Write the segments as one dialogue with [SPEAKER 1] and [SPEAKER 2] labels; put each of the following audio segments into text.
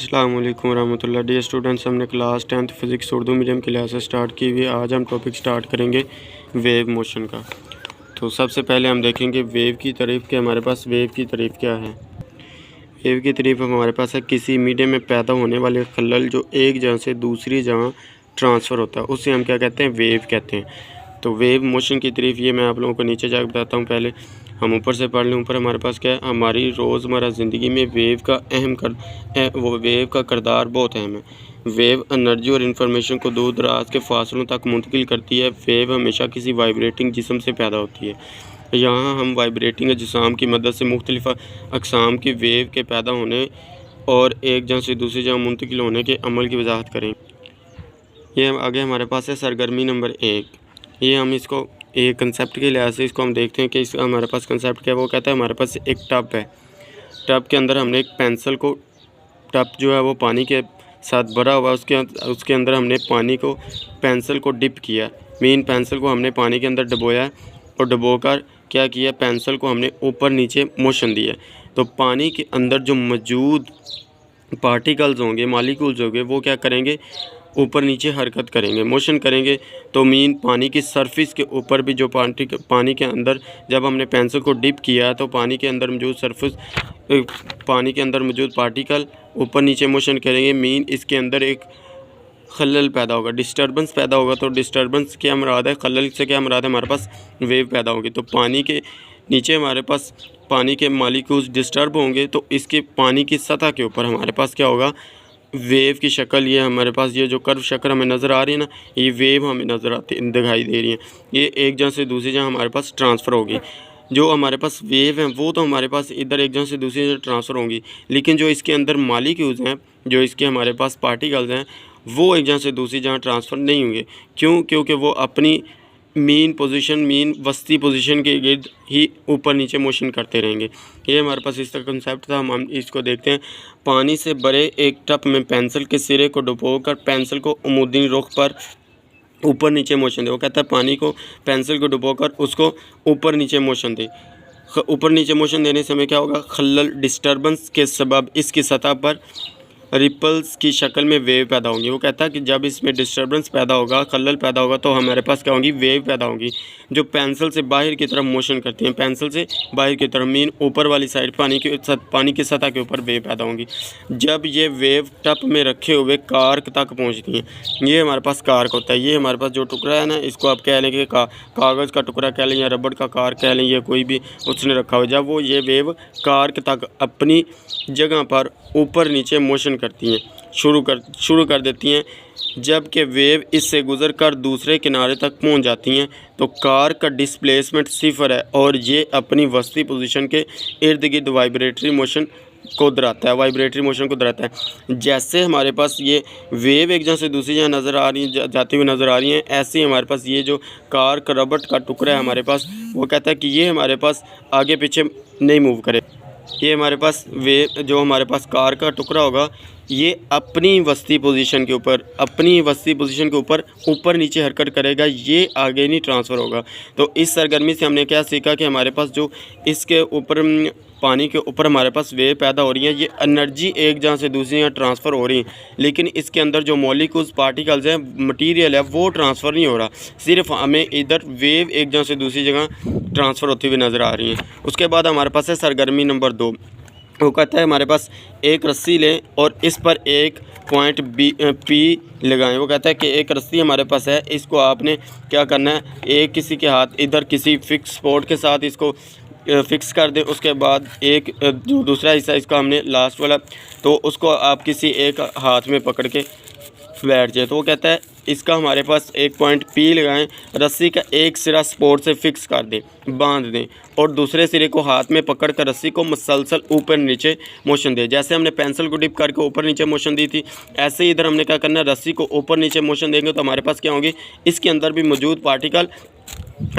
[SPEAKER 1] अस्सलाम वालेकुम रहमतुल्लाह। डियर स्टूडेंट्स, हमने class 10th physics Urdu medium classes start की हुई है। आज हम टॉपिक स्टार्ट करेंगे वेव मोशन का। तो सबसे पहले हम देखेंगे वेव की तारीफ़ के हमारे पास वेव की तारीफ़ क्या है। वेव की तारीफ़ हमारे पास है किसी मीडियम में पैदा होने वाले खलल जो एक जगह से दूसरी जगह ट्रांसफ़र होता है, उससे हम क्या कहते हैं, वेव कहते हैं। तो वेव मोशन की तारीफ़ ये मैं आप लोगों को नीचे जाकर बताता हूँ। पहले हम ऊपर से पढ़ लें। ऊपर हमारे पास क्या है, हमारी रोज़मर्रा ज़िंदगी में वेव का किरदार बहुत अहम है। वेव एनर्जी और इंफॉर्मेशन को दूर दराज के फासलों तक मुंतकिल करती है। वेव हमेशा किसी वाइब्रेटिंग जिस्म से पैदा होती है। यहाँ हम वाइब्रेटिंग जिस्म की मदद से मुख्तलिफ़ अक़साम की वेव के पैदा होने और एक जगह से दूसरी जगह मुंतकिल होने के अमल की वजाहत करें। ये आगे हमारे पास है सरगर्मी नंबर 1। ये हम इसको एक कंसेप्ट के लिहाज से इसको हम देखते हैं कि इसका हमारे पास कंसेप्ट क्या है। वो कहता है हमारे पास एक टब है। टब के अंदर हमने एक पेंसिल को, टब जो है वो पानी के साथ भरा हुआ है, उसके अंदर हमने पानी को, पेंसिल को डिप किया। मेन पेंसिल को हमने पानी के अंदर डुबोया और डुबोकर क्या किया, पेंसिल को हमने ऊपर नीचे मोशन दिया। तो पानी के अंदर जो मौजूद पार्टिकल्स होंगे, मालिक्यूल्स होंगे, वो क्या करेंगे, ऊपर नीचे हरकत करेंगे, मोशन करेंगे। तो मीन पानी की सरफेस के ऊपर भी जो पानी के अंदर जब हमने पेंसिल को डिप किया तो पानी के अंदर मौजूद पार्टिकल ऊपर नीचे मोशन करेंगे। मीन इसके अंदर एक खलल पैदा होगा, डिस्टर्बेंस पैदा होगा। तो डिस्टर्बेंस क्या मुराद है, खलल से क्या मुराद है, हमारे पास वेव पैदा होगी। तो पानी के नीचे हमारे पास पानी के मॉलिक्यूल्स डिस्टर्ब होंगे, तो इसके पानी की सतह के ऊपर हमारे पास क्या होगा, वेव की शक्ल। ये हमारे पास ये जो कर्व शक्ल हमें नज़र आ रही है ना, ये वेव हमें दिखाई दे रही है। ये एक जगह से दूसरी जगह हमारे पास ट्रांसफ़र होगी। जो हमारे पास वेव हैं वो तो हमारे पास इधर एक जगह से दूसरी जगह ट्रांसफ़र होंगी, लेकिन जो इसके अंदर मॉलिक्यूल्स हैं, जो इसके हमारे पास पार्टिकल्स हैं, वो एक जगह से दूसरी जगह ट्रांसफ़र नहीं होंगे। क्यों? क्योंकि वो अपनी मीन वस्ती पोजीशन के गिर्द ही ऊपर नीचे मोशन करते रहेंगे। ये हमारे पास इसका कंसेप्ट था। हम इसको देखते हैं। पानी से भरे एक टब में पेंसिल के सिरे को डुबोकर पेंसिल को अमूदी रुख पर ऊपर नीचे मोशन दे। वो कहता है पानी को, पेंसिल को डुबोकर उसको ऊपर नीचे मोशन दे। ऊपर नीचे मोशन देने से हमें क्या होगा, खलल डिस्टर्बेंस के सबब इसकी सतह पर रिपल्स की शक्ल में वेव पैदा होंगी। वो कहता है कि जब इसमें डिस्टर्बेंस पैदा होगा, खलल पैदा होगा, तो हमारे पास क्या होंगी, वेव पैदा होंगी, जो पेंसिल से बाहर की तरफ मोशन करती हैं। पेंसिल से बाहर की तरफ मीन ऊपर वाली साइड पानी की सतह के ऊपर वेव पैदा होंगी। जब ये वेव टप में रखे हुए कार्क तक पहुँचती हैं, ये हमारे पास कार्क होता है। ये हमारे पास जो टुकड़ा है ना, इसको आप कह लें कि कागज़ का टुकड़ा कह लें या रबड़ का कार्क कह लें, या कोई भी उसने रखा हो। जब वो ये वेव कार्क तक अपनी जगह पर ऊपर नीचे मोशन करती हैं, शुरू कर देती हैं, जबकि वेव इससे गुजर कर दूसरे किनारे तक पहुंच जाती हैं, तो कार का डिस्प्लेसमेंट 0 है और ये अपनी वस्ती पोजीशन के इर्द गिर्द वाइब्रेटरी मोशन को दर्शाता है। जैसे हमारे पास ये वेव एक जगह से दूसरी जगह नज़र आ रही है, जाती हुई नज़र आ रही हैं, ऐसे ही हमारे पास ये जो कार का रबड़ का टुकड़ा है हमारे पास, वो कहता है कि ये हमारे पास आगे पीछे नहीं मूव करे। ये हमारे पास जो हमारे पास कार का टुकड़ा होगा, ये अपनी वस्ती पोजीशन के ऊपर ऊपर नीचे हरकत करेगा, ये आगे नहीं ट्रांसफ़र होगा। तो इस सरगर्मी से हमने क्या सीखा कि हमारे पास जो इसके ऊपर पानी के ऊपर हमारे पास वेव पैदा हो रही हैं, ये एनर्जी एक जगह से दूसरी जगह ट्रांसफ़र हो रही है, लेकिन इसके अंदर जो मॉलिक्यूल्स, पार्टिकल्स हैं, मटेरियल है, वो ट्रांसफ़र नहीं हो रहा। सिर्फ हमें इधर वेव एक जगह से दूसरी जगह ट्रांसफ़र होती हुई नज़र आ रही है। उसके बाद हमारे पास है सरगर्मी नंबर 2। वो कहता है हमारे पास एक रस्सी लें और इस पर एक पॉइंट P लगाएं। वो कहता है कि एक रस्सी हमारे पास है, इसको आपने क्या करना है, एक किसी के हाथ इधर किसी फिक्स स्पॉट के साथ इसको फिक्स कर दें। उसके बाद एक जो दूसरा हिस्सा इसका हमने लास्ट वाला, तो उसको आप किसी एक हाथ में पकड़ के बैठ जाए। तो वो कहता है इसका हमारे पास एक पॉइंट P लगाएं, रस्सी का एक सिरा स्पॉट से फिक्स कर दें, बांध दें, और दूसरे सिरे को हाथ में पकड़ कर रस्सी को मुसलसल ऊपर नीचे मोशन दें। जैसे हमने पेंसिल को डिप करके ऊपर नीचे मोशन दी थी, ऐसे ही इधर हमने क्या करना है, रस्सी को ऊपर नीचे मोशन देंगे तो हमारे पास क्या होंगे, इसके अंदर भी मौजूद पार्टिकल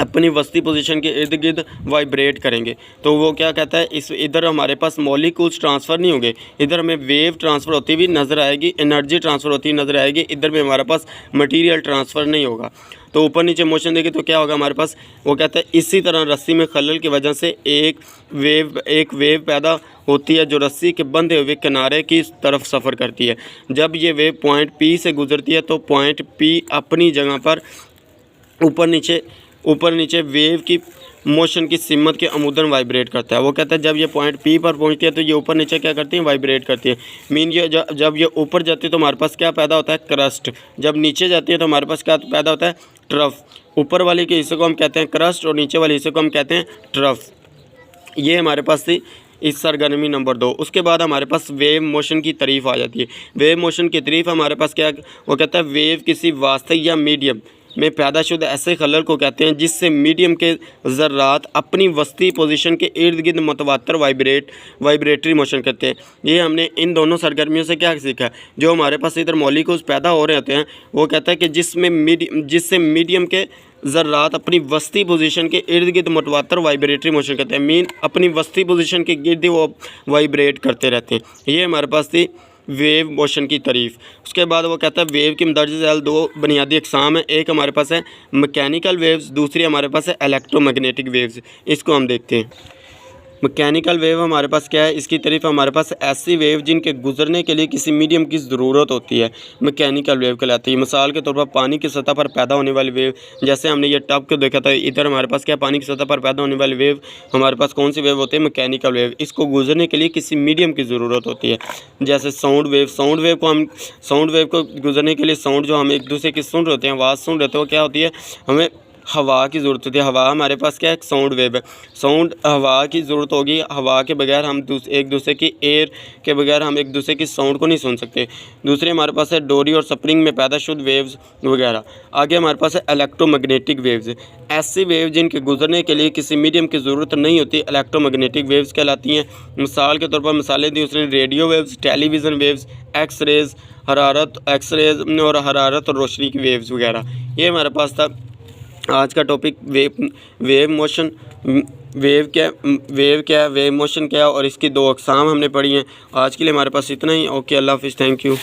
[SPEAKER 1] अपनी वस्ती पोजीशन के इर्द गिर्द वाइब्रेट करेंगे। तो वो क्या कहता है, इधर हमारे पास मॉलिक्यूल्स ट्रांसफ़र नहीं होंगे, इधर हमें वेव ट्रांसफ़र होती हुई नज़र आएगी, एनर्जी ट्रांसफ़र होती हुई नज़र आएगी, इधर में हमारे पास मटेरियल ट्रांसफ़र नहीं होगा। तो ऊपर नीचे मोशन देंगे तो क्या होगा हमारे पास, वो कहता है इसी तरह रस्सी में खलल की वजह से एक वेव पैदा होती है जो रस्सी के बंधे हुए किनारे की तरफ सफ़र करती है। जब ये वेव पॉइंट पी से गुजरती है तो पॉइंट पी अपनी जगह पर ऊपर नीचे वेव की मोशन की सिमत के अमूदन वाइब्रेट करता है। वो कहता है जब ये पॉइंट पी पर पहुंचती है तो ये ऊपर नीचे क्या करती है, वाइब्रेट करती है। मीन ये जब ये ऊपर जाती है तो हमारे पास क्या पैदा होता है, क्रस्ट। जब नीचे जाती है तो हमारे पास क्या पैदा होता है, ट्रफ। ऊपर वाले के हिस्से को हम कहते हैं क्रस्ट और नीचे वाले हिस्से को हम कहते हैं ट्रफ। ये हमारे पास थी इस सरगर्मी नंबर 2। उसके बाद हमारे पास वेव मोशन की तारीफ़ आ जाती है। वेव मोशन की तारीफ़ हमारे पास क्या, वो कहता है वेव किसी वास्ते या मीडियम में पैदाशुदा ऐसे खलल को कहते हैं जिससे मीडियम के ज़र्रात अपनी वस्ती पोजीशन के इर्द गिर्द मुतवातर वाइब्रेटरी मोशन करते हैं। ये हमने इन दोनों सरगर्मियों से क्या सीखा, जो हमारे पास इधर मॉलिक्यूल्स पैदा हो रहे होते हैं, वो कहता है कि जिससे मीडियम के ज़र्रात अपनी वस्ती पोजीशन के इर्द गिर्द मुतवातर वाइब्रेटरी मोशन करते हैं। मीन अपनी वस्ती पोजीशन के गिर्द वो वाइब्रेट करते रहते हैं। ये हमारे पास थी वेव मोशन की तारीफ़। उसके बाद वो कहता है वेव की मदर्ज झैल 2 बुनियादी अक़साम है। एक हमारे पास है मैकेनिकल वेव्स, दूसरी हमारे पास है इलेक्ट्रोमैग्नेटिक वेव्स। इसको हम देखते हैं। मैकेनिकल वेव हमारे पास क्या है, इसकी तरफ हमारे पास ऐसी वेव जिनके गुजरने के लिए किसी मीडियम की ज़रूरत होती है, मैकेनिकल वेव कहलाती है। मिसाल के तौर पर पानी की सतह पर पैदा होने वाली वेव, जैसे हमने ये टब को देखा था, इधर हमारे पास क्या पानी की सतह पर पैदा होने वाली वेव हमारे पास कौन सी वेव होती है, मैकेनिकल वेव। इसको गुजरने के लिए किसी मीडियम की ज़रूरत होती है। जैसे साउंड वेव को गुजरने के लिए साउंड जो हम एक दूसरे की सुन रहे होते हैं, आवाज़ सुन रहे थे, वो क्या होती है, हमें हवा की ज़रूरत होती है। हवा हमारे पास क्या है, साउंड वेव है। साउंड हवा की ज़रूरत होगी। हवा के बगैर हम एक दूसरे की एयर के बगैर हम एक दूसरे की साउंड को नहीं सुन सकते। दूसरे हमारे पास है डोरी और स्प्रिंग में पैदाशुदा वेव्स वगैरह। आगे हमारे पास है इलेक्ट्रोमैग्नेटिक वेव्स, ऐसी वेव जिनके गुजरने के लिए किसी मीडियम की ज़रूरत नहीं होती, इलेक्ट्रोमैग्नेटिक वेव्स कहलाती हैं। मिसाल के तौर पर मिसालें दी उसने radio waves, television waves, X-rays और हरारत और रोशनी की वेव्स वगैरह। ये हमारे पास था आज का topic wave motion. Wave motion क्या है और इसकी 2 अक़साम हमने पढ़ी हैं। आज के लिए हमारे पास इतना ही। ओके, अल्लाह हाफ़िज़, थैंक यू।